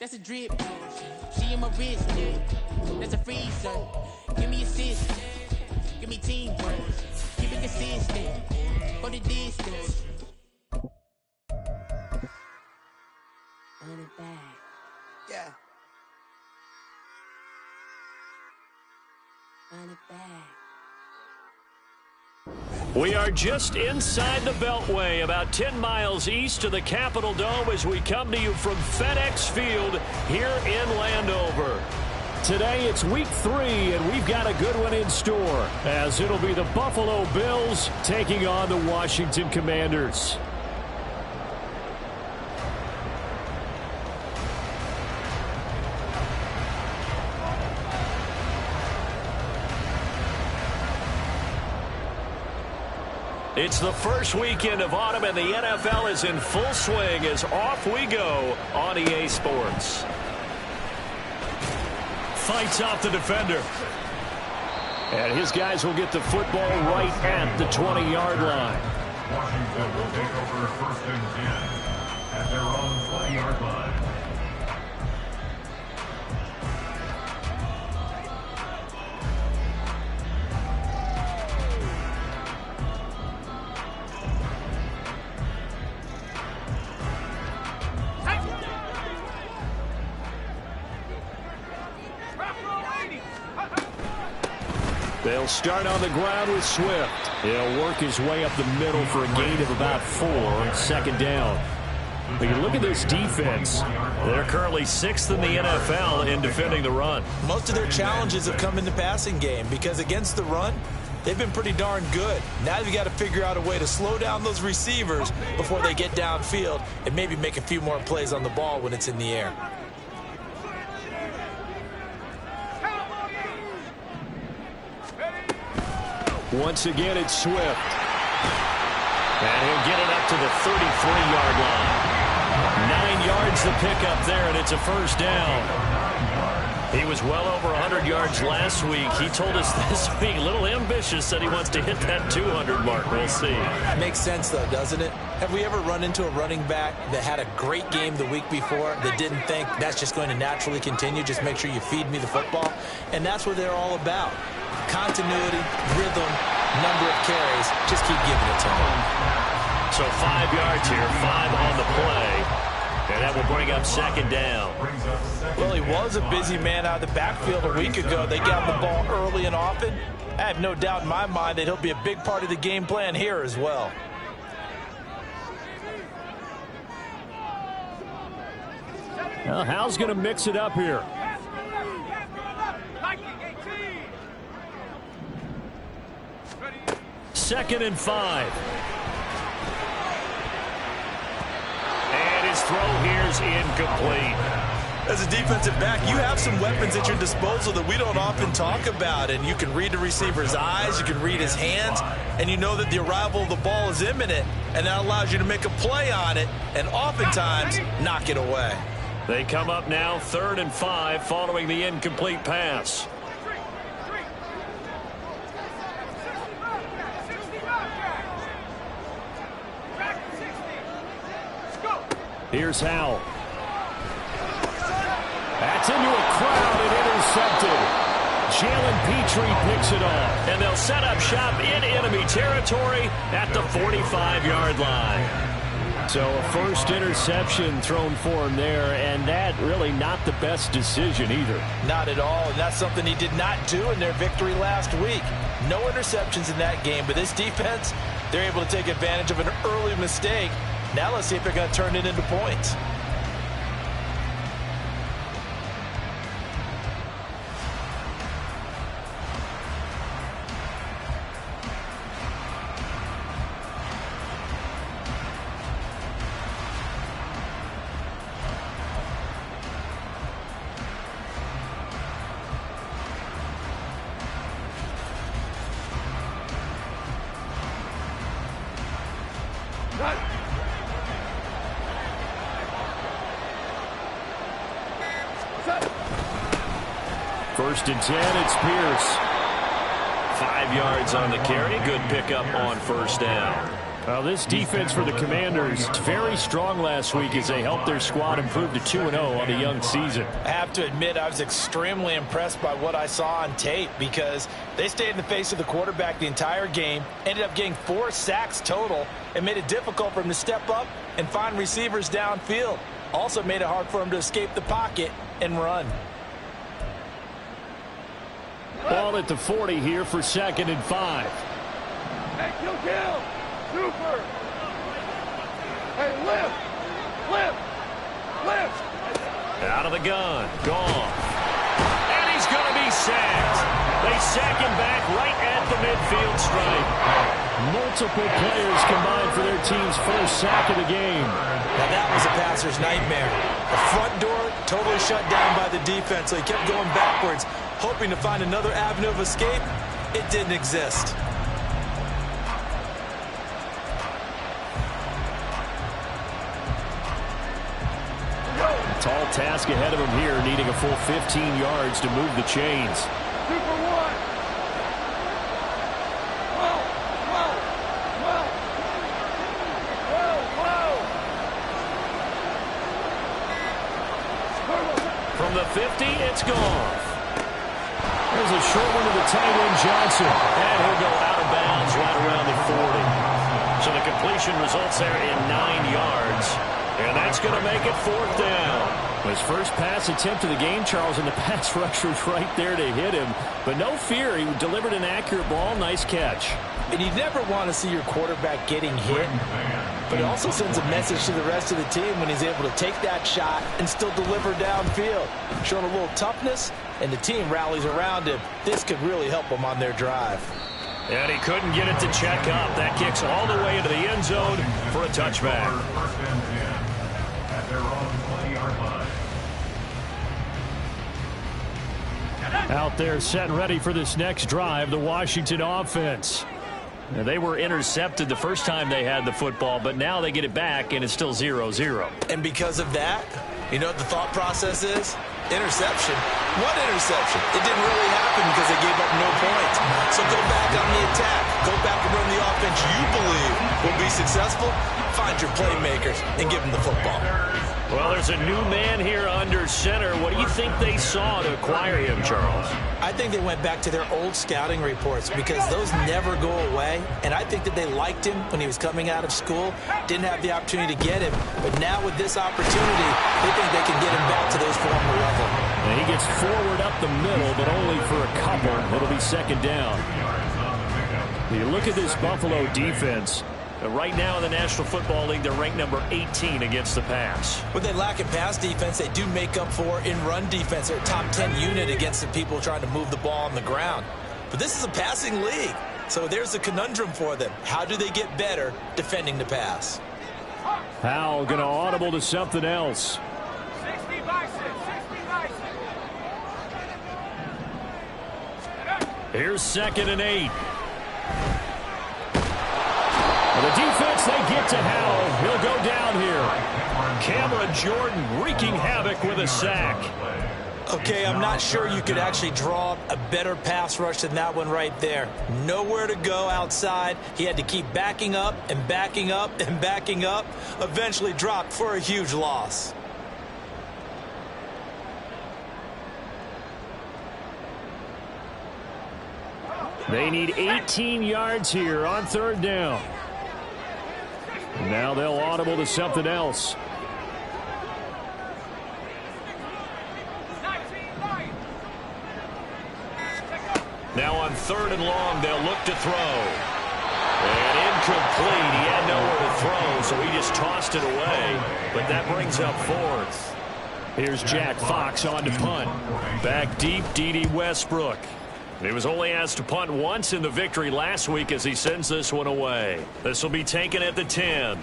That's a drip. She in my wrist. That's a freezer. Give me assist. Give me teamwork. Keep it consistent. For the distance. Run it back. Yeah. Run it back. We are just inside the Beltway, about 10 miles east of the Capitol Dome as we come to you from FedEx Field here in Landover. Today it's week 3, and we've got a good one in store, as it'll be the Buffalo Bills taking on the Washington Commanders. It's the first weekend of autumn, and the NFL is in full swing as off we go on EA Sports. Fights off the defender. And his guys will get the football right at the 20-yard line. Washington will take over 1st and 10 at their own 20-yard line. They'll start on the ground with Swift. He'll work his way up the middle for a gain of about 4 on 2nd down. But you look at this defense. They're currently 6th in the NFL in defending the run. Most of their challenges have come in the passing game because against the run, they've been pretty darn good. Now you've got to figure out a way to slow down those receivers before they get downfield and maybe make a few more plays on the ball when it's in the air. Once again, it's Swift. And he'll get it up to the 33-yard line. 9 yards the pickup there, and it's a 1st down. He was well over 100 yards last week. He told us this week, a little ambitious, that he wants to hit that 200 mark. We'll see. Makes sense, though, doesn't it? Have we ever run into a running back that had a great game the week before that didn't think that's just going to naturally continue? Just make sure you feed me the football. And that's what they're all about. Continuity, rhythm, number of carries. Just keep giving it to him. So 5 yards here, 5 on the play. And that will bring up 2nd down. Well, he was a busy man out of the backfield a week ago. They got the ball early and often. I have no doubt in my mind that he'll be a big part of the game plan here as well. Well, Hal's going to mix it up here. 2nd and 5. And his throw here's incomplete. As a defensive back, you have some weapons at your disposal that we don't often talk about. And you can read the receiver's eyes, you can read his hands, and you know that the arrival of the ball is imminent. And that allows you to make a play on it and oftentimes knock it away. They come up now 3rd and 5 following the incomplete pass. Here's Howell. That's into a crowd and intercepted. Jalen Petrie picks it off. And they'll set up shop in enemy territory at the 45-yard line. So a first interception thrown for him there, and that really not the best decision either. Not at all, and that's something he did not do in their victory last week. No interceptions in that game, but this defense, they're able to take advantage of an early mistake. Now let's see if they're going to turn it into points. First and 10, it's Pierce. 5 yards on the carry. Good pickup on 1st down. Well, this defense for the Commanders, very strong last week as they helped their squad improve to 2-0 on the young season. I have to admit, I was extremely impressed by what I saw on tape because they stayed in the face of the quarterback the entire game, ended up getting 4 sacks total, and made it difficult for him to step up and find receivers downfield. Also made it hard for him to escape the pocket and run. Ball at the 40 here for 2nd and 5. Hey, kill. Super. Hey, lift. Out of the gun. Gone. And he's going to be sacked. They sack him back right at the midfield stripe. Multiple players combined for their team's first sack of the game. Now that was a passer's nightmare. The front door totally shut down by the defense, so he kept going backwards, hoping to find another avenue of escape. It didn't exist. Tall task ahead of him here, needing a full 15 yards to move the chains. Super one. From the 50, it's gone. There's a short one to the tight end, Johnson. And he'll go out of bounds right around the 40. So the completion results there in 9 yards. And that's going to make it 4th down. His first pass attempt of the game, Charles, and the pass rusher's right there to hit him. But no fear, he delivered an accurate ball. Nice catch. And you never want to see your quarterback getting hit, but it also sends a message to the rest of the team when he's able to take that shot and still deliver downfield. Showing a little toughness, and the team rallies around him. This could really help them on their drive. And he couldn't get it to check up. That kicks all the way into the end zone for a touchback. First and 10 at their own 20-yard line. Out there set and ready for this next drive, the Washington offense. Now, they were intercepted the first time they had the football, but now they get it back, and it's still 0-0. And because of that, you know what the thought process is? Interception. What interception? It didn't really happen because they gave up no points. So go back on the attack. Go back and run the offense you believe will be successful. Find your playmakers and give them the football. Well, there's a new man here under center. What do you think they saw to acquire him, Charles? I think they went back to their old scouting reports because those never go away. And I think that they liked him when he was coming out of school. Didn't have the opportunity to get him. But now with this opportunity, they think they can get him back to those former level. And he gets forward up the middle, but only for a couple. It'll be 2nd down. You look at this Buffalo defense. Right now in the National Football League, they're ranked number 18 against the pass. What they lack in pass defense, they do make up for in run defense. They're a top 10 unit against the people trying to move the ball on the ground. But this is a passing league, so there's a conundrum for them. How do they get better defending the pass? Howell going to audible to something else. 60 by 6. Here's 2nd and 8. The defense, they get to Howell. He'll go down here. Cameron Jordan wreaking havoc with a sack. Okay, I'm not sure you could actually draw up a better pass rush than that one right there. Nowhere to go outside. He had to keep backing up and backing up and backing up. Eventually dropped for a huge loss. They need 18 yards here on 3rd down. Now they'll audible to something else. Now on 3rd and long, they'll look to throw. And incomplete. He had nowhere to throw, so he just tossed it away. But that brings up 4th. Here's Jack Fox on to punt. Back deep, Dede Westbrook. He was only asked to punt once in the victory last week as he sends this one away. This will be taken at the 10.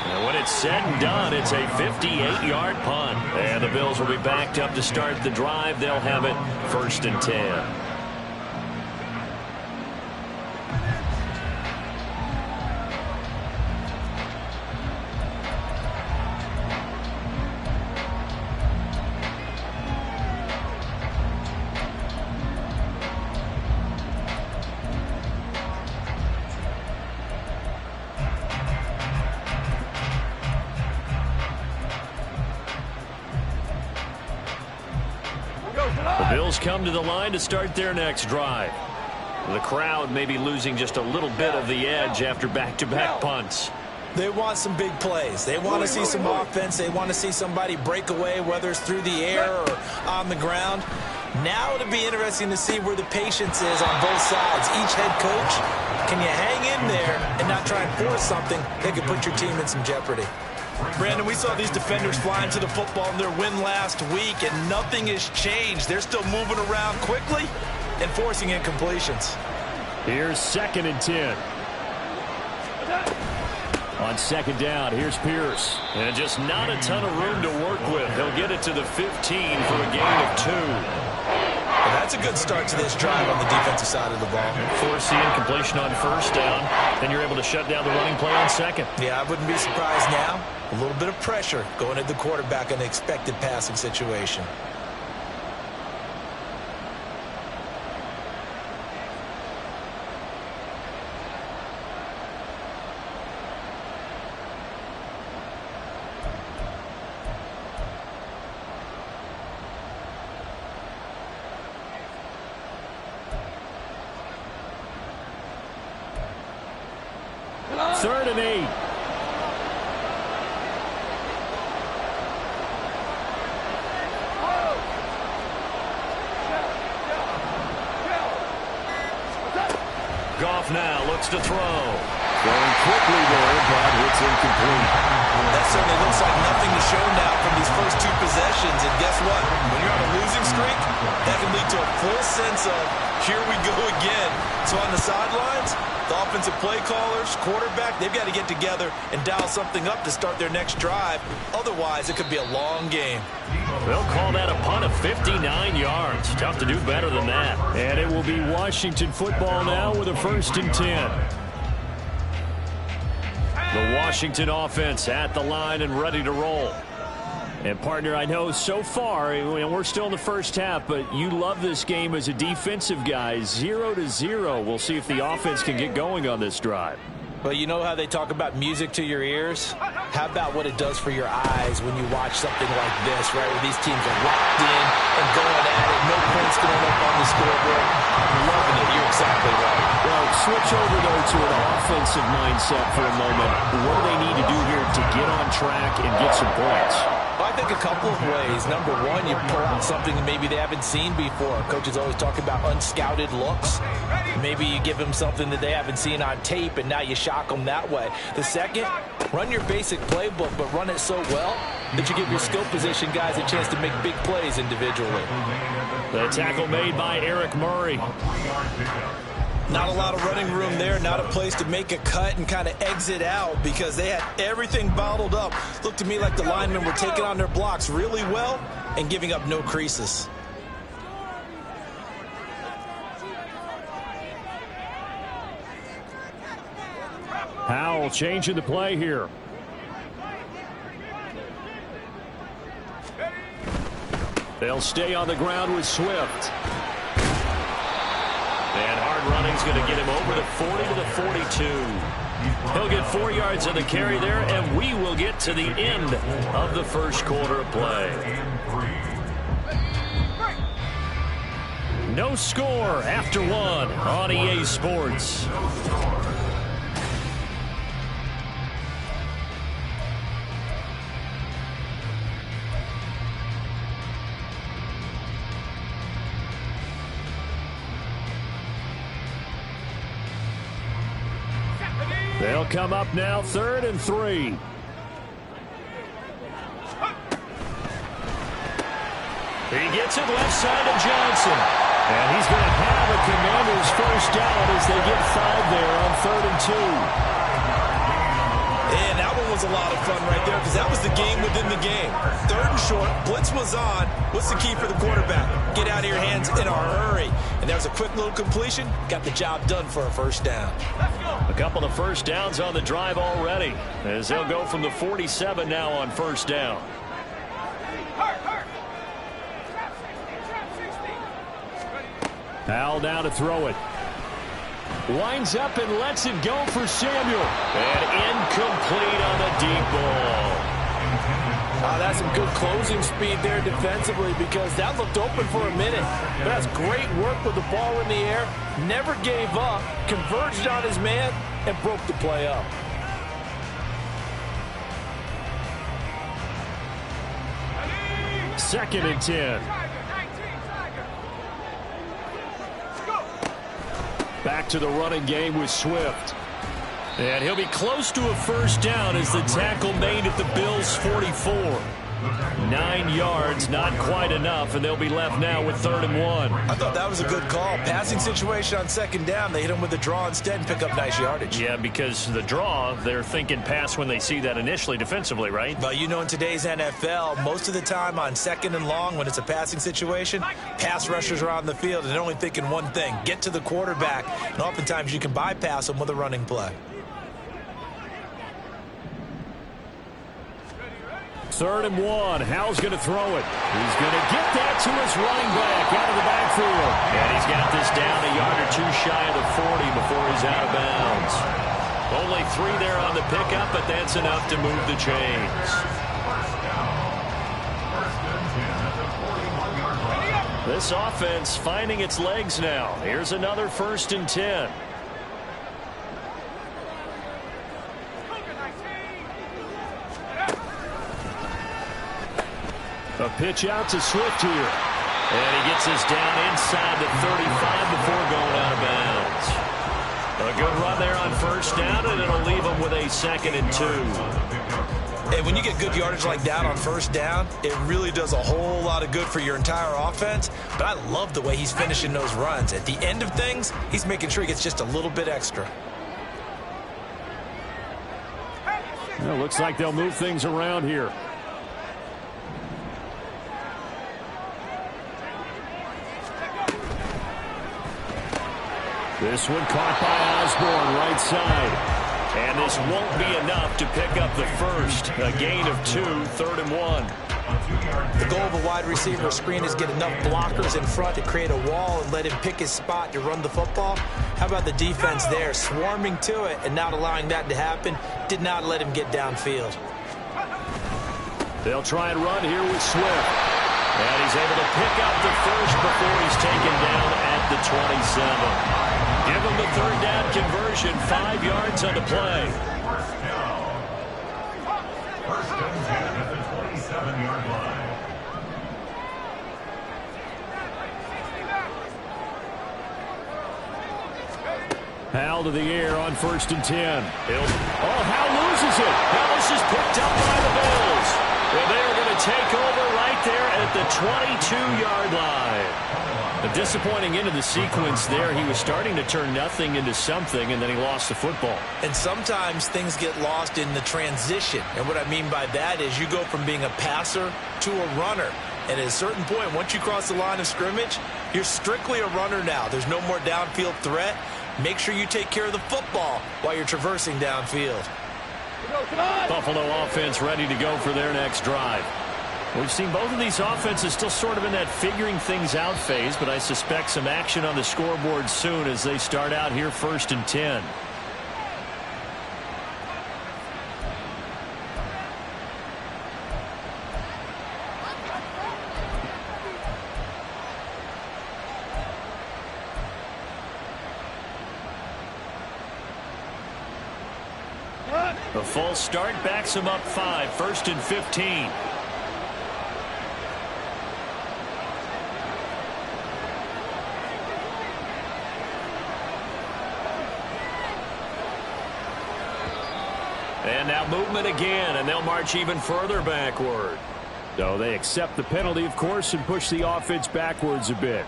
And when it's said and done, it's a 58-yard punt. And the Bills will be backed up to start the drive. They'll have it 1st and 10. Bills come to the line to start their next drive. The crowd may be losing just a little bit of the edge after back-to-back punts. They want some big plays. They want to see some offense. They want to see somebody break away, whether it's through the air or on the ground. Now it'll be interesting to see where the patience is on both sides. Each head coach, can you hang in there and not try and force something that could put your team in some jeopardy? Brandon, we saw these defenders flying to the football in their win last week, and nothing has changed. They're still moving around quickly and forcing incompletions. Here's 2nd and 10. On 2nd down, here's Pierce. And just not a ton of room to work with. He'll get it to the 15 for a gain of 2. Well, that's a good start to this drive on the defensive side of the ball. Force the incompletion on 1st down. Then you're able to shut down the running play on 2nd. Yeah, I wouldn't be surprised now. A little bit of pressure going at the quarterback in an expected passing situation. Third and 8. Goff now looks to throw. Going quickly there, but it's incomplete. That certainly looks like nothing to show now from these first 2 possessions. And guess what? When you're on a losing streak, that can lead to a full sense of, here we go again. So on the sidelines, the offensive play callers, quarterback, they've got to get together and dial something up to start their next drive. Otherwise, it could be a long game. They'll call that a punt of 59 yards. Tough to do better than that. And it will be Washington football now with a 1st and 10. The Washington offense at the line and ready to roll. And, partner, I know so far, we're still in the first half, but you love this game as a defensive guy. 0-0. We'll see if the offense can get going on this drive. But you know how they talk about music to your ears? How about what it does for your eyes when you watch something like this, right, where these teams are locked in and going at it, no points going up on the scoreboard? I'm loving it. You're exactly right. Well, switch over, though, to an offensive mindset for a moment. What do they need to do here to get on track and get some points? I think a couple of ways. Number one, you pull out something that maybe they haven't seen before. Coaches always talk about unscouted looks. Maybe you give them something that they haven't seen on tape, and now you shock them that way. The second, run your basic playbook, but run it so well that you give your skill position guys a chance to make big plays individually. The tackle made by Eric Murray. Not a lot of running room there, not a place to make a cut and kind of exit out because they had everything bottled up. Looked to me like the linemen were taking on their blocks really well and giving up no creases. Howell changing the play here. They'll stay on the ground with Swift. And hard running's going to get him over the 40 to the 42. He'll get 4 yards on the carry there, and we will get to the end of the first quarter of play. No score after 1 on EA Sports. They'll come up now, 3rd and 3. He gets it left side to Johnson. And he's going to have a Commanders first down as they get 5 there on 3rd and 2. And that one was a lot of fun right there because that was the game within the game. 3rd and short, blitz was on. What's the key for the quarterback? Get out of your hands in a hurry. And there was a quick little completion. Got the job done for a first down. A couple of first downs on the drive already as they'll go from the 47 now on first down. Howell down to throw it. Winds up and lets it go for Samuel. And incomplete on the deep ball. That's some good closing speed there defensively because that looked open for a minute. But that's great work with the ball in the air. Never gave up, converged on his man, and broke the play up. Second and 10. Back to the running game with Swift. And he'll be close to a first down as the tackle made at the Bills' 44. 9 yards, not quite enough, and they'll be left now with 3rd and 1. I thought that was a good call. Passing situation on 2nd down. They hit him with the draw instead and pick up nice yardage. Yeah, because the draw, they're thinking pass when they see that initially defensively, right? Well, you know, in today's NFL, most of the time on 2nd and long, when it's a passing situation, pass rushers are on the field and they're only thinking one thing, get to the quarterback. And oftentimes you can bypass them with a running play. 3rd and 1. Howell's going to throw it. He's going to get that to his running back out of the backfield. And he's got this down a yard or two shy of the 40 before he's out of bounds. Only 3 there on the pickup, but that's enough to move the chains. This offense finding its legs now. Here's another 1st and 10. A pitch out to Swift here. And he gets us down inside the 35 before going out of bounds. A good run there on 1st down, and it'll leave him with a 2nd and 2. And when you get good yardage like that on 1st down, it really does a whole lot of good for your entire offense. But I love the way he's finishing those runs. At the end of things, he's making sure he gets just a little bit extra. Well, looks like they'll move things around here. This one caught by Osborne, right side. And this won't be enough to pick up the first. A gain of 2, 3rd and 1. The goal of a wide receiver screen is get enough blockers in front to create a wall and let him pick his spot to run the football. How about the defense there, swarming to it and not allowing that to happen? Did not let him get downfield. They'll try and run here with Swift. And he's able to pick up the first before he's taken down at the 27. Give him the 3rd down conversion, 5 yards on the play. 1st and 10 at the 27-yard line. Howell to the air on 1st and 10. Howell loses it. Now this is picked up by the Bills. And they're going to take over right there at the 22-yard line. A disappointing end of the sequence there. He was starting to turn nothing into something, and then he lost the football. And sometimes things get lost in the transition. And what I mean by that is you go from being a passer to a runner. And at a certain point, once you cross the line of scrimmage, you're strictly a runner now. There's no more downfield threat. Make sure you take care of the football while you're traversing downfield. Buffalo offense ready to go for their next drive. We've seen both of these offenses still sort of in that figuring things out phase, but I suspect some action on the scoreboard soon as they start out here 1st and 10. A false start backs him up 5, 1st and 15. And now movement again, and they'll march even further backward. So they accept the penalty, of course, and push the offense backwards a bit.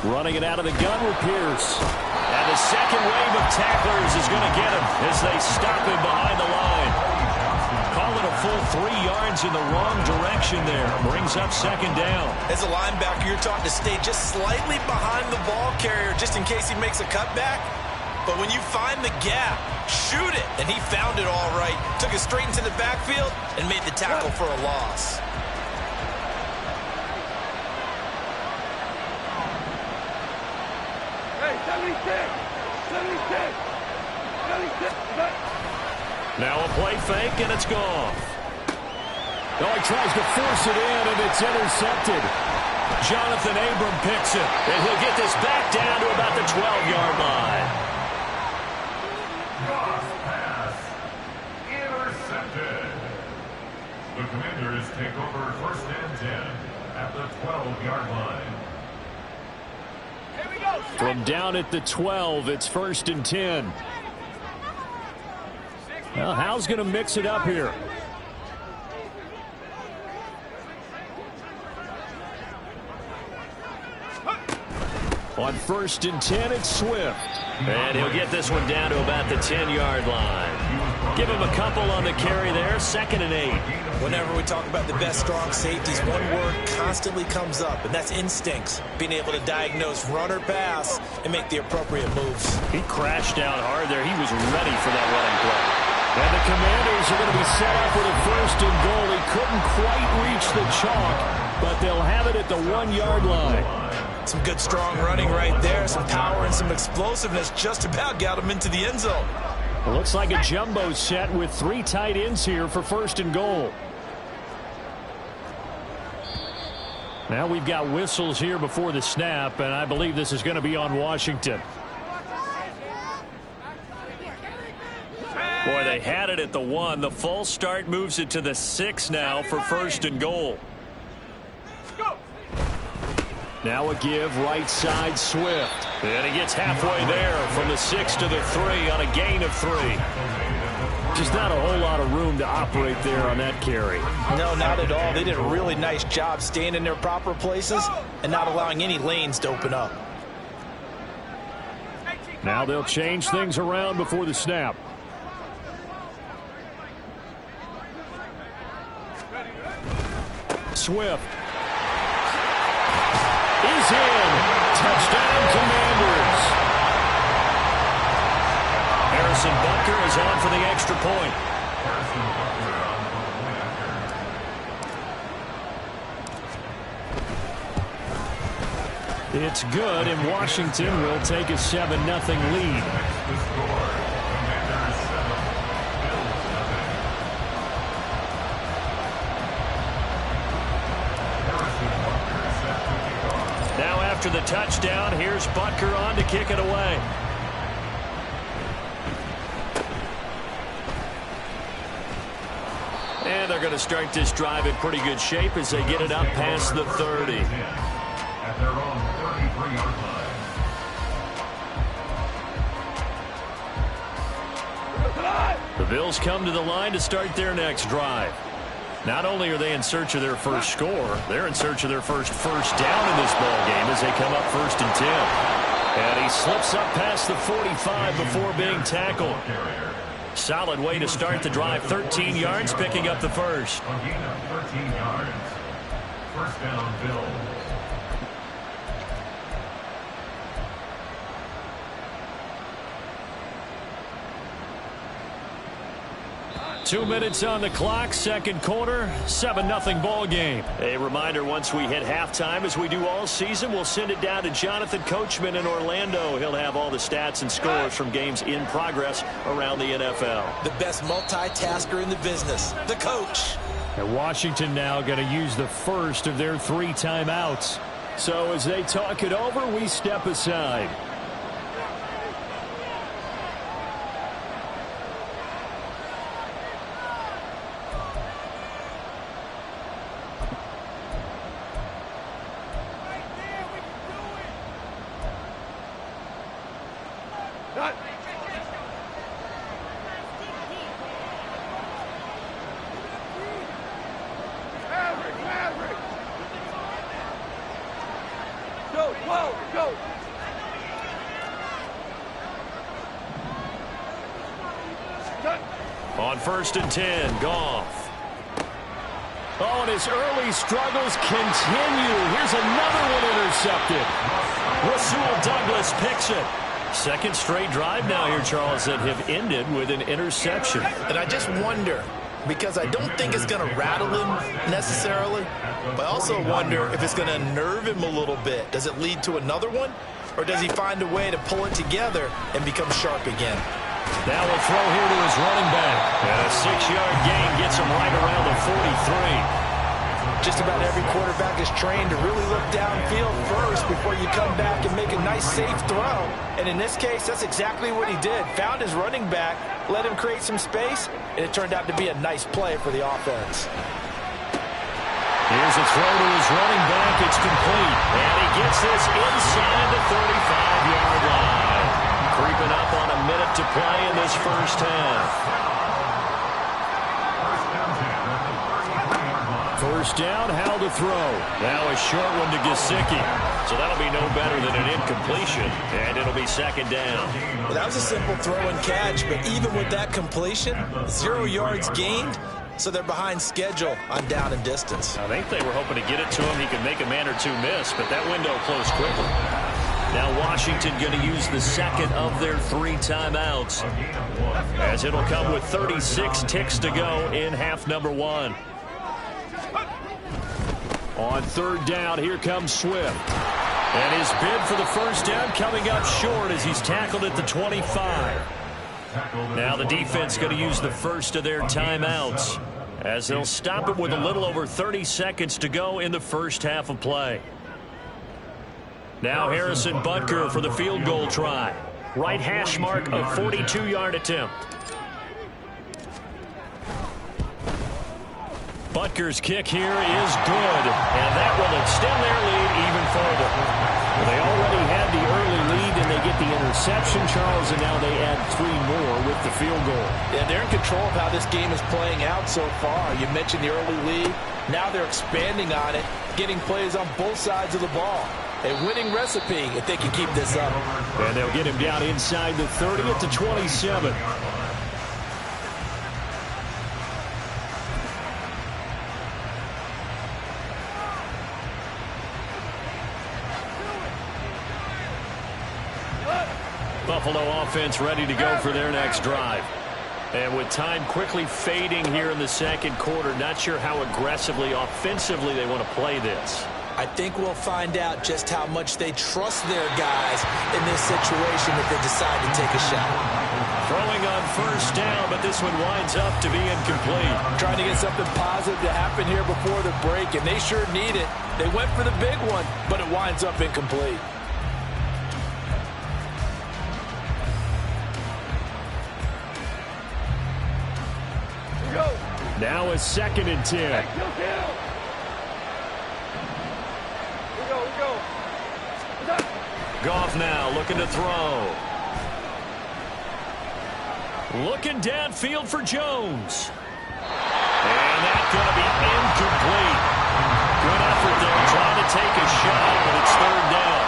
Running it out of the gun with Pierce. And the second wave of tacklers is going to get him as they stop him behind the line. Call it a full 3 yards in the wrong direction there. Brings up second down. As a linebacker, you're taught to stay just slightly behind the ball carrier just in case he makes a cutback. But when you find the gap, shoot it. And he found it all right. Took it straight into the backfield and made the tackle for a loss. Hey, 76! 76! 76! Now a play fake, and it's gone. Oh, he tries to force it in, and it's intercepted. Jonathan Abram picks it, and he'll get this back down to about the 12-yard line. Cross pass. Intercepted. The Commanders take over 1st and 10 at the 12-yard line. Here we go! From down at the 12, it's 1st and 10. Well, Hal's going to mix it up here. On 1st and 10, it's Swift. And he'll get this one down to about the 10-yard line. Give him a couple on the carry there, 2nd and 8. Whenever we talk about the best strong safeties, one word constantly comes up, and that's instincts. Being able to diagnose run or pass and make the appropriate moves. He crashed down hard there. He was ready for that running play. And the Commanders are going to be set up with a 1st and goal. He couldn't quite reach the chalk, but they'll have it at the 1-yard line. Some good strong running right there. Some power and some explosiveness just about got him into the end zone. It looks like a jumbo set with 3 tight ends here for 1st and goal. Now we've got whistles here before the snap, and I believe this is going to be on Washington. Boy, they had it at the 1. The false start moves it to the 6 now for 1st and goal. Now a give right side Swift. And he gets halfway there from the 6 to the 3 on a gain of 3. Just not a whole lot of room to operate there on that carry. No, not at all. They did a really nice job staying in their proper places and not allowing any lanes to open up. Now they'll change things around before the snap. Swift is in. Touchdown, Commanders. Harrison Butker is on for the extra point. It's good, and Washington will take a 7-0 lead. Now after the touchdown, here's Butker on to kick it away. And they're going to start this drive in pretty good shape as they get it up past the 30. At their own 33-yard line. The Bills come to the line to start their next drive. Not only are they in search of their first score, they're in search of their first down in this ball game as they come up 1st and 10. And he slips up past the 45 before being tackled. Solid way to start the drive. 13 yards, picking up the first. A gain of 13 yards. 1st down, Bills. 2 minutes on the clock, 2nd quarter, 7-0 ball game. A reminder, once we hit halftime, as we do all season, we'll send it down to Jonathan Coachman in Orlando. He'll have all the stats and scores from games in progress around the NFL. The best multitasker in the business, the coach. And Washington now going to use the first of their 3 timeouts. So as they talk it over, we step aside. On 1st and 10, Goff. Oh, and his early struggles continue. Here's another one intercepted. Rasul Douglas picks it. Second straight drive now here, Charles, that have ended with an interception. And I just wonder, because I don't think it's going to rattle him necessarily, but I also wonder if it's going to unnerve him a little bit. Does it lead to another one? Or does he find a way to pull it together and become sharp again? Now we'll throw here to his running back. And a 6-yard gain gets him right around the 43. Just about every quarterback is trained to really look downfield first before you come back and make a nice, safe throw. And in this case, that's exactly what he did. Found his running back, let him create some space, and it turned out to be a nice play for the offense. Here's a throw to his running back. It's complete. And he gets this inside the 35-yard line. Creeping up on a minute to play in this first half. First down, how to throw. Now a short one to Gesicki. So that'll be no better than an incompletion, and it'll be second down. Well, that was a simple throw and catch, but even with that completion, 0 yards gained, so they're behind schedule on down and distance. I think they were hoping to get it to him. He could make a man or two miss, but that window closed quickly. Now Washington going to use the second of their 3 timeouts, as it'll come with 36 ticks to go in half number 1. On third down, here comes Swift. And his bid for the first down coming up short as he's tackled at the 25. Now the defense going to use the first of their timeouts, as they'll stop it with a little over 30 seconds to go in the first half of play. Now Harrison Butker for the field goal try. Right hash mark, a 42-yard attempt. Butker's kick here is good, and that will extend their lead even further. Well, they already had the early lead, and they get the interception, Charles, and now they add 3 more with the field goal. Yeah, they're in control of how this game is playing out so far. You mentioned the early lead. Now they're expanding on it, getting plays on both sides of the ball. A winning recipe if they can keep this up. And they'll get him down inside the 30 at the 27. Buffalo offense ready to go for their next drive. And with time quickly fading here in the second quarter, not sure how aggressively, offensively they want to play this. I think we'll find out just how much they trust their guys in this situation if they decide to take a shot. Throwing on first down, but this one winds up to be incomplete. Trying to get something positive to happen here before the break, and they sure need it. They went for the big one, but it winds up incomplete. Now a 2nd and 10. Goff now looking to throw. Looking downfield for Jones. And that's going to be incomplete. Good effort there trying to take a shot, but it's third down.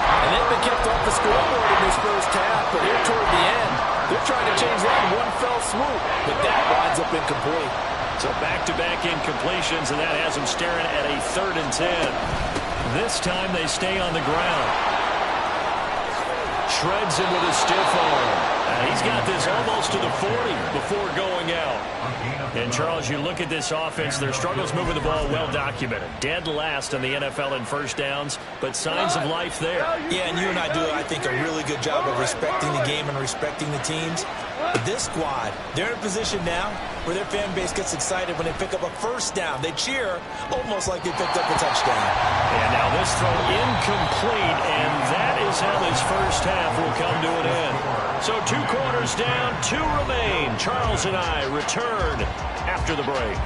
And they've been kept off the scoreboard in this first half, but here toward the end, they're trying to change that in one fell swoop, but that winds up incomplete. So back-to-back incompletions, and that has them staring at a 3rd and 10. This time they stay on the ground. Shreds him with a stiff arm. He's got this almost to the 40 before going out. And, Charles, you look at this offense, their struggles moving the ball well documented. Dead last in the NFL in first downs, but signs of life there. Yeah, and you and I do, I think, a really good job of respecting the game and respecting the teams. This squad, they're in a position now where their fan base gets excited when they pick up a first down. They cheer almost like they picked up a touchdown. And now this throw incomplete, and that is how this first half will come to an end. So 2 quarters down, 2 remain. Charles and I return after the break.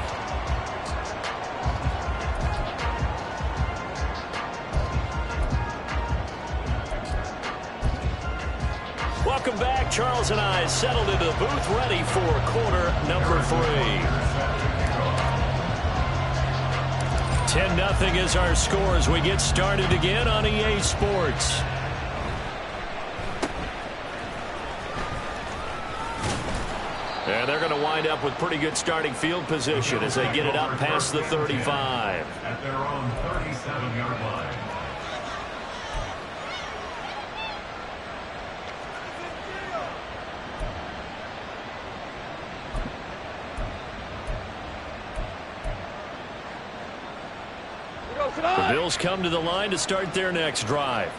Welcome back. Charles and I settled into the booth ready for quarter number 3. 10-0 is our score as we get started again on EA Sports. And And they're going to wind up with pretty good starting field position as they get it up past the 35. At their own 37-yard line. The Bills come to the line to start their next drive.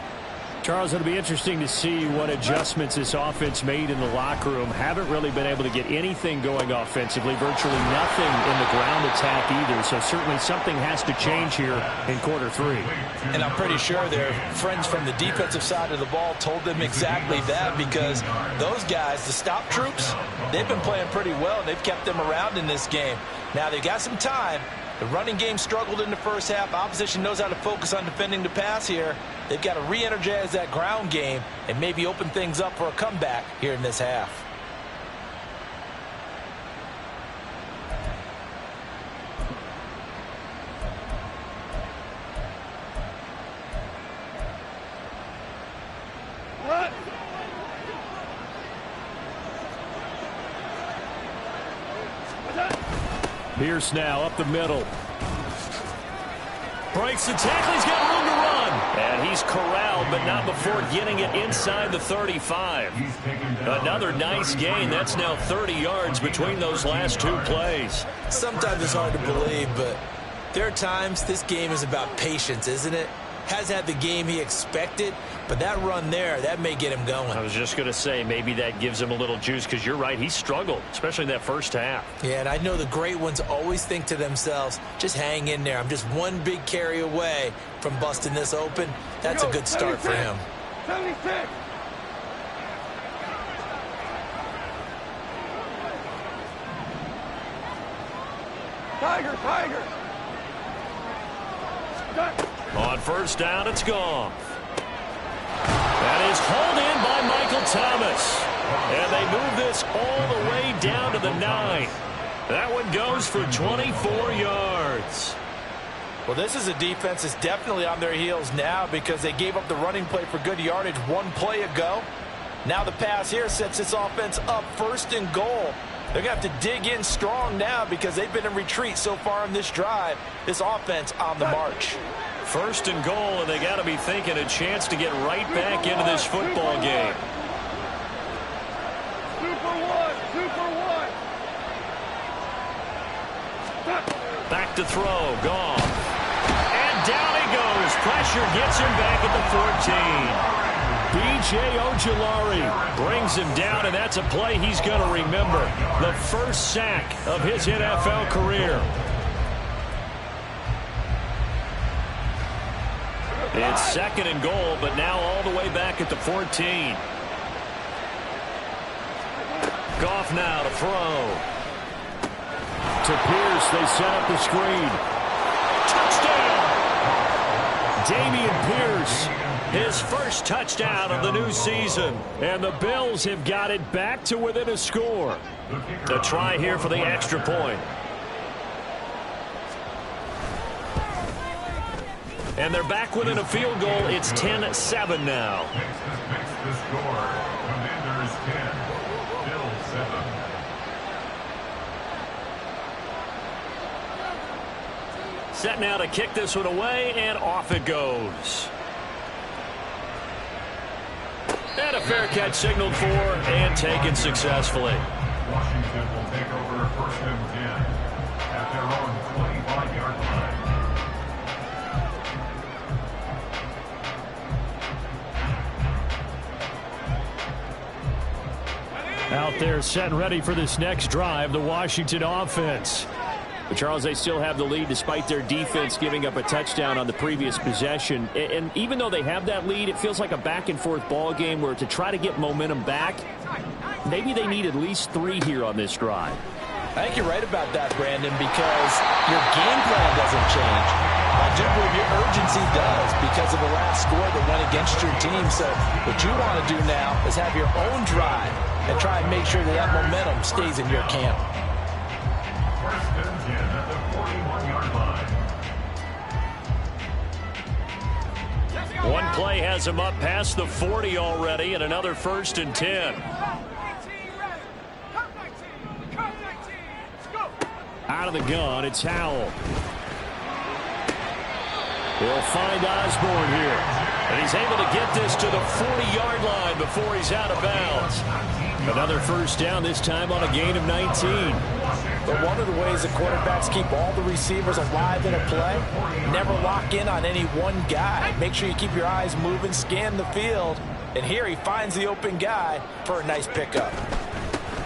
Charles, it'll be interesting to see what adjustments this offense made in the locker room. Haven't really been able to get anything going offensively, virtually nothing in the ground attack either. So certainly something has to change here in quarter three. And I'm pretty sure their friends from the defensive side of the ball told them exactly that, because those guys, the stop troops, they've been playing pretty well. They've kept them around in this game. Now they've got some time. The running game struggled in the first half. Opposition knows how to focus on defending the pass here. They've got to re-energize that ground game and maybe open things up for a comeback here in this half. Pierce now up the middle. Breaks the tackle. He's got room to run. And he's corralled, but not before getting it inside the 35. Another nice gain. That's now 30 yards between those last two plays. Sometimes it's hard to believe, but there are times this game is about patience, isn't it? Has had the game he expected, but that run there, that may get him going. I was just going to say, maybe that gives him a little juice, because you're right, he struggled, especially in that first half. Yeah, and I know the great ones always think to themselves, just hang in there. I'm just one big carry away from busting this open. That's a good start for him. 76. Tiger. On first down, it's gone. That is hauled in by Michael Thomas. And they move this all the way down to the 9. That one goes for 24 yards. Well, this is a defense that's definitely on their heels now, because they gave up the running play for good yardage one play ago. Now the pass here sets this offense up first and goal. They're going to have to dig in strong now, because they've been in retreat so far in this drive. This offense on the march. First and goal, and they got to be thinking a chance to get right back into this football game. Super one. Back to throw, gone. And down he goes. Pressure gets him back at the 14. B.J. Ojulari brings him down, and that's a play he's going to remember. The first sack of his NFL career. It's second and goal, but now all the way back at the 14. Goff now to throw. To Pierce, they set up the screen. Touchdown! Dameon Pierce, his first touchdown of the new season. And the Bills have got it back to within a score. A try here for the extra point. And they're back within a field goal. It's 10-7 now. Makes the score. Commanders 10, Bills 7. Set now to kick this one away, and off it goes. And a fair catch signaled for and taken successfully. Washington will take over first and 10 at their own 25-yard line. Out there set and ready for this next drive, the Washington offense. But Charles, they still have the lead despite their defense giving up a touchdown on the previous possession. And even though they have that lead, it feels like a back-and-forth ball game where to try to get momentum back, maybe they need at least 3 here on this drive. I think you're right about that, Brandon, because your game plan doesn't change. I do believe your urgency does, because of the last score that went against your team. So what you want to do now is have your own drive and try and make sure that momentum stays in your camp. First and 10 at the 41-yard line. One play has him up past the 40 already, and another first and 10. Out of the gun, it's Howell. He'll find Osborne here. And he's able to get this to the 40-yard line before he's out of bounds. Another first down, this time on a gain of 19. But one of the ways that quarterbacks keep all the receivers alive in a play, never lock in on any one guy. Make sure you keep your eyes moving, scan the field. And here he finds the open guy for a nice pickup.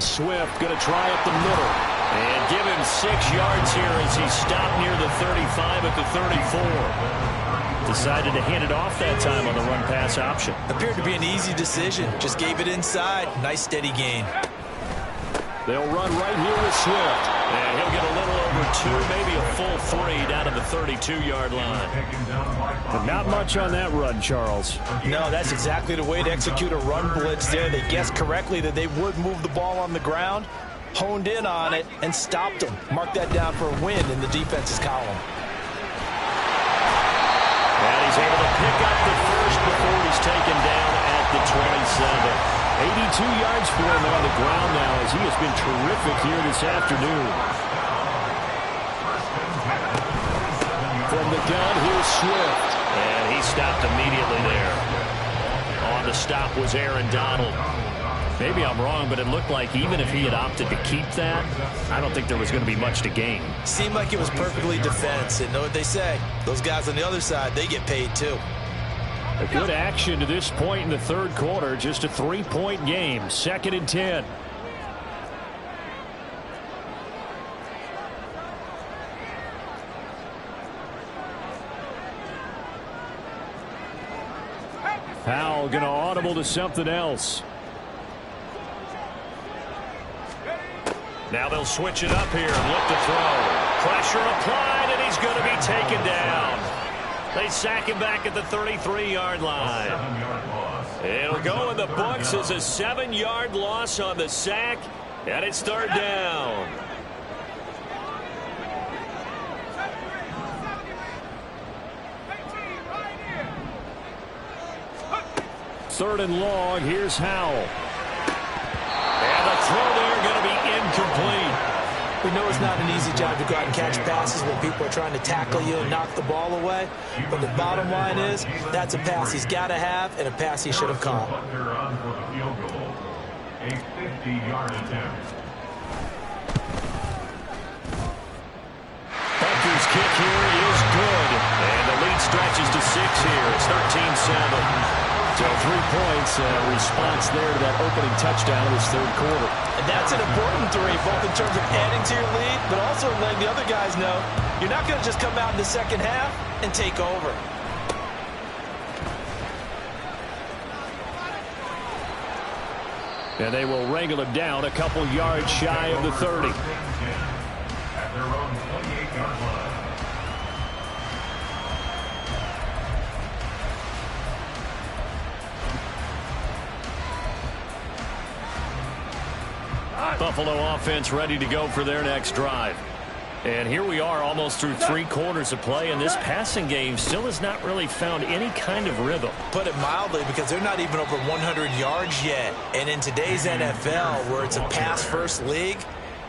Swift going to try up the middle. And give him 6 yards here as he stopped near the 35 at the 34. Decided to hand it off that time on the run-pass option. Appeared to be an easy decision. Just gave it inside. Nice steady gain. They'll run right here with Swift. And he'll get a little over 2, maybe a full 3 down to the 32-yard line. But not much on that run, Charles. No, that's exactly the way to execute a run blitz there. They guessed correctly that they would move the ball on the ground, honed in on it, and stopped them. Mark that down for a win in the defense's column. And he's able to pick up the first before he's taken down at the 27. 82 yards for him on the ground now as he has been terrific here this afternoon. From the gun, here's Swift. And he stopped immediately there. On the stop was Aaron Donald. Maybe I'm wrong, but it looked like even if he had opted to keep that, I don't think there was going to be much to gain. Seemed like it was perfectly defense. And know what they say? Those guys on the other side, they get paid too. A good action to this point in the third quarter. Just a 3-point game. 2nd and 10. Howell going to audible to something else. Now they'll switch it up here and look to throw. Pressure applied, and he's going to be taken down. They sack him back at the 33-yard line. It'll go in the books as a 7-yard loss on the sack, and it's 3rd down. Third and long, here's Howell. And the throw there going to be incomplete. We know it's not an easy job to go out and catch passes when people are trying to tackle you and knock the ball away. But the bottom line is, that's a pass he's got to have and a pass he should have caught. A 50-yard attempt. Butker's kick here is good. And the lead stretches to 6 here. It's 13-7. So 3 points, response there to that opening touchdown in this third quarter. And that's an important 3, both in terms of adding to your lead, but also letting the other guys know you're not going to just come out in the second half and take over. And they will wrangle him down a couple yards shy of the 30. At their own 28-yard line. Buffalo offense ready to go for their next drive. And here we are almost through 3 quarters of play, and this passing game still has not really found any kind of rhythm. Put it mildly, because they're not even over 100 yards yet. And in today's NFL, where it's a pass-first league,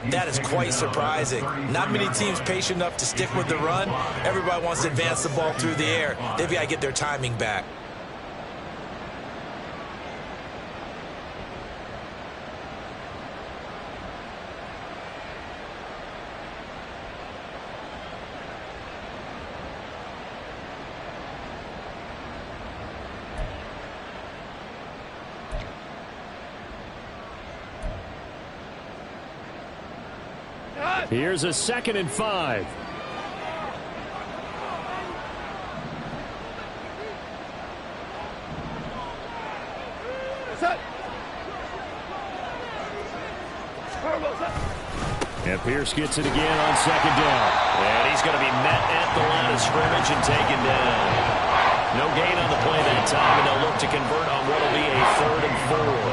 that is quite surprising. Not many teams patient enough to stick with the run. Everybody wants to advance the ball through the air. They've got to get their timing back. Here's a 2nd and 5. And Pierce gets it again on 2nd down. And he's going to be met at the line of scrimmage and taken down. No gain on the play that time, and they'll look to convert on what will be a 3rd and 4.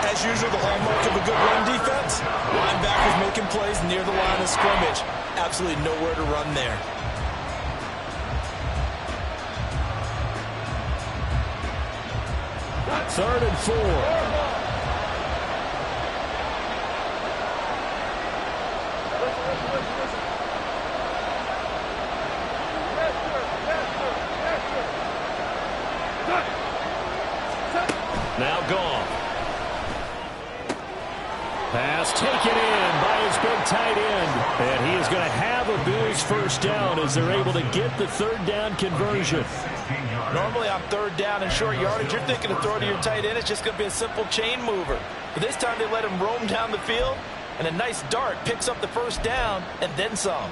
As usual, the hallmark of a good run defense, linebackers making plays near the line of scrimmage. Absolutely nowhere to run there. Third and 4. Goff. Pass taken in by his big tight end. And he is going to have a Bills first down as they're able to get the third down conversion. Normally on third down and short yardage, you're thinking to throw to your tight end. It's just going to be a simple chain mover. But this time they let him roam down the field, and a nice dart picks up the first down and then some.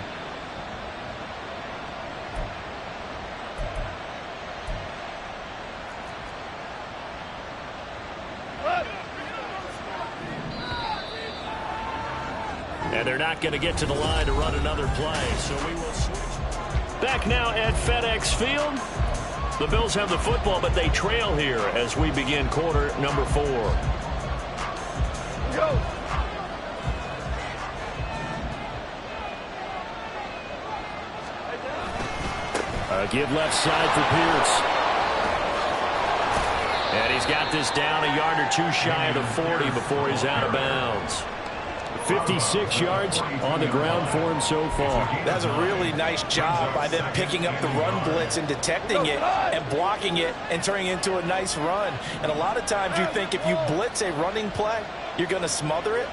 And they're not going to get to the line to run another play, so we will switch. Back now at FedEx Field. The Bills have the football, but they trail here as we begin quarter number 4. Go. Give left side for Pierce. And he's got this down a yard or two shy of the 40 before he's out of bounds. 56 yards on the ground for him so far. That's a really nice job by them picking up the run blitz and detecting it and blocking it and turning it into a nice run. And a lot of times you think if you blitz a running play, you're going to smother it.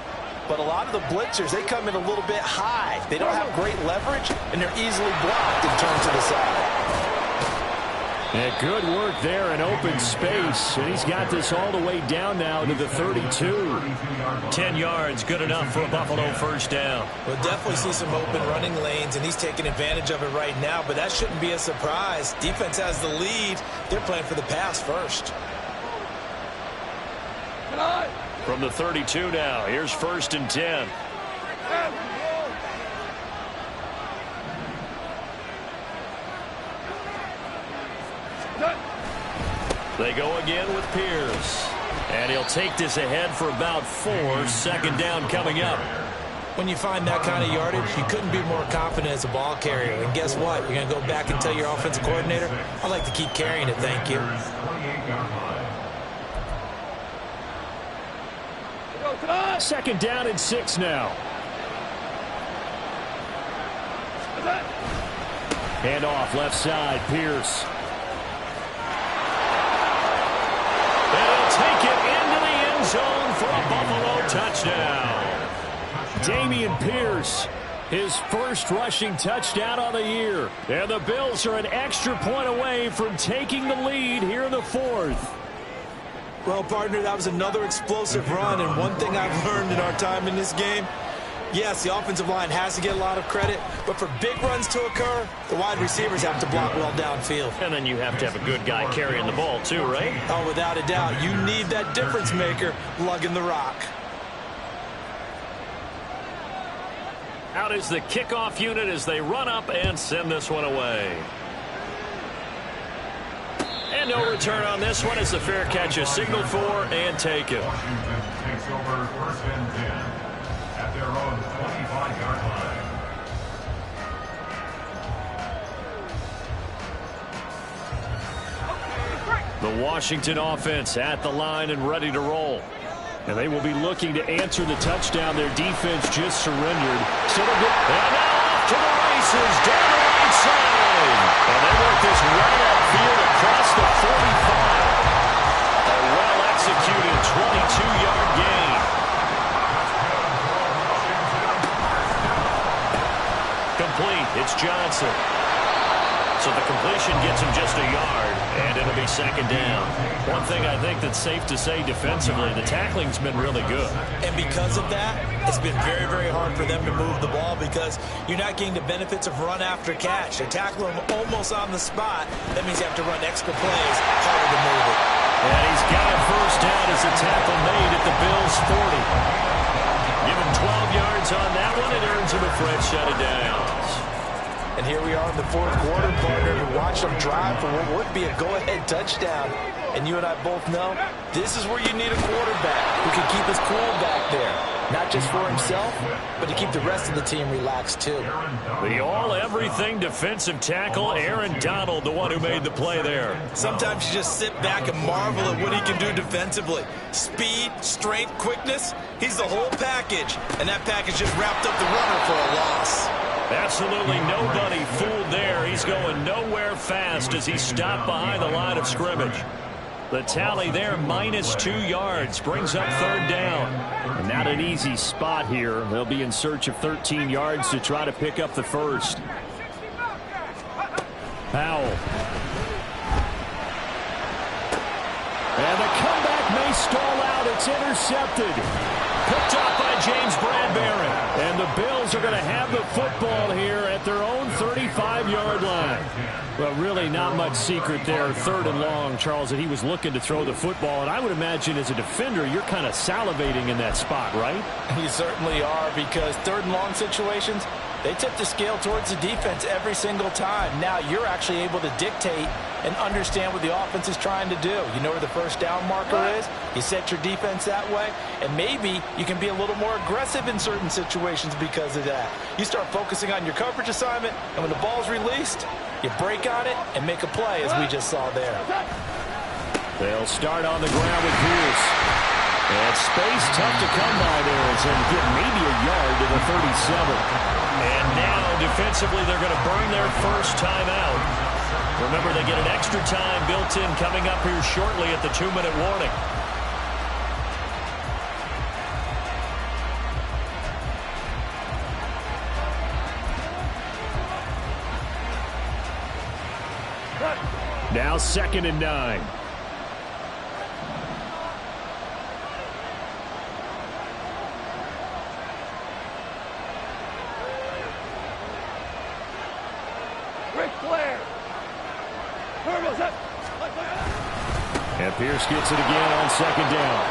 But a lot of the blitzers, they come in a little bit high. They don't have great leverage, and they're easily blocked and turned to the side. And good work there in open space. And he's got this all the way down now to the 32. 10 yards, good enough for a Buffalo first down. We'll definitely see some open running lanes, and he's taking advantage of it right now. But that shouldn't be a surprise. Defense has the lead. They're playing for the pass first. From the 32 now, here's 1st and 10. They go again with Pierce. And he'll take this ahead for about 4. 2nd down coming up. When you find that kind of yardage, you couldn't be more confident as a ball carrier. And guess what? You're going to go back and tell your offensive coordinator, I'd like to keep carrying it, thank you. 2nd down and 6 now. Hand off left side, Pierce. And he'll take it into the end zone for a Buffalo touchdown. Dameon Pierce, his first rushing touchdown on the year. And the Bills are an extra point away from taking the lead here in the 4th. Well, partner, that was another explosive run, and one thing I've learned in our time in this game, yes, the offensive line has to get a lot of credit, but for big runs to occur, the wide receivers have to block well downfield. And then you have to have a good guy carrying the ball too, right? Oh, without a doubt. You need that difference maker lugging the rock. Out is the kickoff unit as they run up and send this one away. And no return on this one as the fair catch is signaled for and taken. Washington takes over 1st and 10 at their own 25-yard line. The Washington offense at the line and ready to roll. And they will be looking to answer the touchdown. Their defense just surrendered. So they'll get, and now off to the races down the right side. And they work this right upfield across the 45. A well-executed 22-yard gain. Complete. It's Johnson. So the completion gets him just a yard, and it'll be 2nd down. One thing I think that's safe to say defensively, the tackling's been really good. And because of that, it's been very, very hard for them to move the ball because you're not getting the benefits of run after catch. They tackle him almost on the spot. That means you have to run extra plays, harder to move it. And he's got a first down as a tackle made at the Bills' 40. Give him 12 yards on that one. It earns him a fresh set of downs. And here we are in the 4th quarter, partner, to watch them drive for what would be a go-ahead touchdown. And you and I both know this is where you need a quarterback who can keep his cool back there. Not just for himself, but to keep the rest of the team relaxed, too. The all-everything defensive tackle, Aaron Donald, the one who made the play there. Sometimes you just sit back and marvel at what he can do defensively. Speed, strength, quickness, he's the whole package. And that package just wrapped up the runner for a loss. Absolutely nobody fooled there. He's going nowhere fast as he stopped behind the line of scrimmage. The tally there, -2 yards, brings up 3rd down. And not an easy spot here. They'll be in search of 13 yards to try to pick up the first. Powell. And the comeback may stall out. It's intercepted. Picked up by James Bradbury. And the Bills are going to have the football here at their own 35-yard line. Well, really not much secret there. 3rd and long, Charles, that he was looking to throw the football. And I would imagine as a defender, you're kind of salivating in that spot, right? You certainly are, because 3rd and long situations, they tip the scale towards the defense every single time. Now you're actually able to dictate and understand what the offense is trying to do. You know where the first down marker is. You set your defense that way, and maybe you can be a little more aggressive in certain situations because of that. You start focusing on your coverage assignment, and when the ball's released, you break on it and make a play, as we just saw there. They'll start on the ground with Pierce. And space tough to come by there as they get maybe a yard to the 37. And now defensively they're going to burn their first time out. Remember, they get an extra time built in coming up here shortly at the 2-minute warning. Now 2nd and 9. And Pierce gets it again on 2nd down.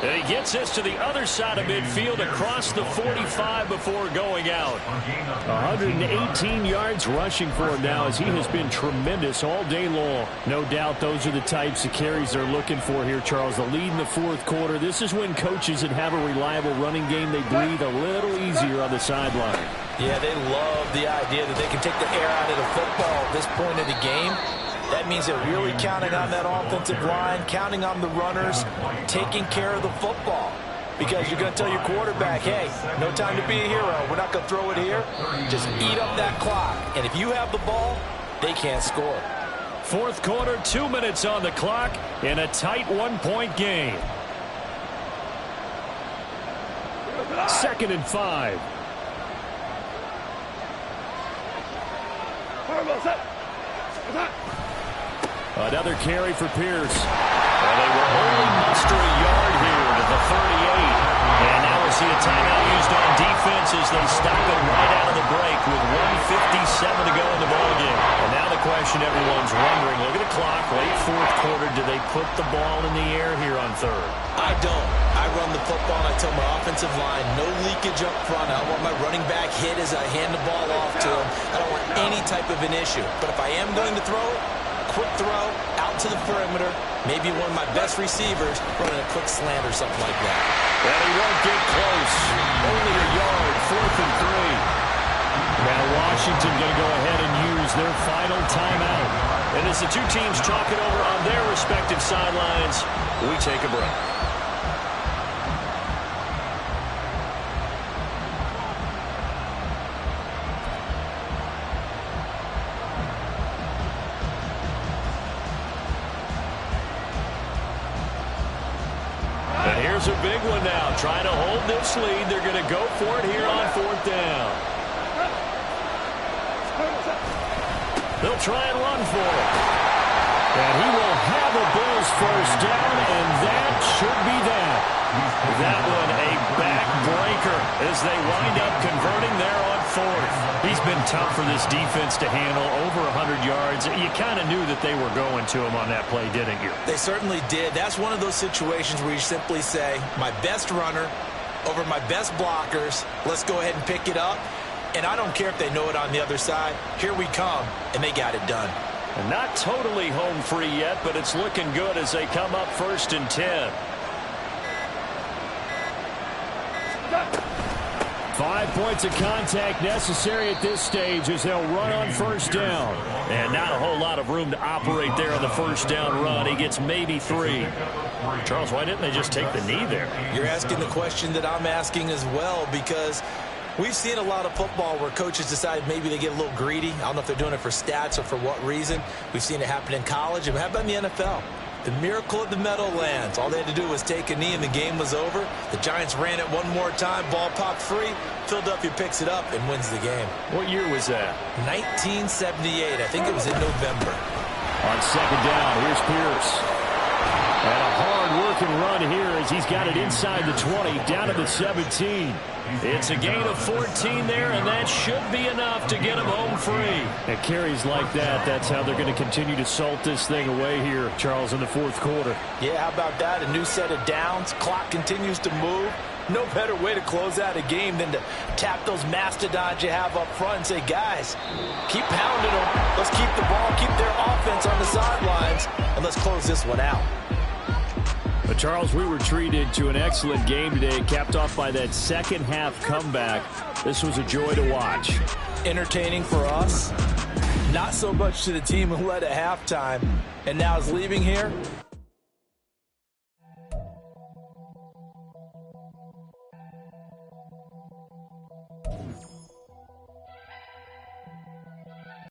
And he gets this to the other side of midfield across the 45 before going out. 118 yards rushing for him now, as he has been tremendous all day long. No doubt those are the types of carries they're looking for here, Charles. The lead in the 4th quarter. This is when coaches that have a reliable running game, they breathe a little easier on the sideline. Yeah, they love the idea that they can take the air out of the football at this point of the game. That means they're really counting on that offensive line, counting on the runners, taking care of the football. Because you're going to tell your quarterback, hey, no time to be a hero. We're not going to throw it here. Just eat up that clock. And if you have the ball, they can't score. 4th quarter, 2 minutes on the clock in a tight 1-point game. 2nd and 5. Another carry for Pierce. Well, they will only muster a yard here to the 38. And now we'll see a timeout used on defense as they stop it right out of the break with 1:57 to go in the ballgame. And now the question everyone's wondering, look at the clock, late 4th quarter, do they put the ball in the air here on 3rd? I don't. I run the football and I tell my offensive line, no leakage up front. I don't want my running back hit as I hand the ball off to him. I don't want any type of an issue. But if I am going to throw it, quick throw, out to the perimeter, maybe one of my best receivers running a quick slant or something like that. And he won't get close. Only a yard, 4th and 3. Now Washington going to go ahead and use their final timeout. And as the two teams talk it over on their respective sidelines, we take a break. A big one now, trying to hold this lead. They're going to go for it here on 4th down. They'll try and run for it. And he will have a Bills first down, and that should be that. That one a backbreaker as they wind up converting there on 4th. He's been tough for this defense to handle, over 100 yards. You kind of knew that they were going to him on that play, didn't you? They certainly did. That's one of those situations where you simply say, my best runner over my best blockers, let's go ahead and pick it up. And I don't care if they know it on the other side. Here we come, and they got it done. And not totally home free yet, but it's looking good as they come up 1st and 10. 5 points of contact necessary at this stage as they'll run on 1st down. And not a whole lot of room to operate there on the 1st down run. He gets maybe 3. Charles, why didn't they just take the knee there? You're asking the question that I'm asking as well, because We've seen a lot of football where coaches decide maybe they get a little greedy. I don't know if they're doing it for stats or for what reason. We've seen it happen in college. And how about in the NFL? The miracle of the Meadowlands. All they had to do was take a knee and the game was over. The Giants ran it one more time. Ball popped free. Philadelphia picks it up and wins the game. What year was that? 1978. I think it was in November. On second down, here's Pierce. And a hard-working run here as he's got it inside the 20, down to the 17. It's a gain of 14 there, and that should be enough to get him home free. And carries like that, that's how they're going to continue to salt this thing away here, Charles, in the fourth quarter. Yeah, how about that? A new set of downs. Clock continues to move. No better way to close out a game than to tap those mastodons you have up front and say, guys, keep pounding them. Let's keep the ball, keep their offense on the sidelines, and let's close this one out. But Charles, we were treated to an excellent game today, capped off by that second half comeback. This was a joy to watch. Entertaining for us, not so much to the team who led at halftime and now is leaving here.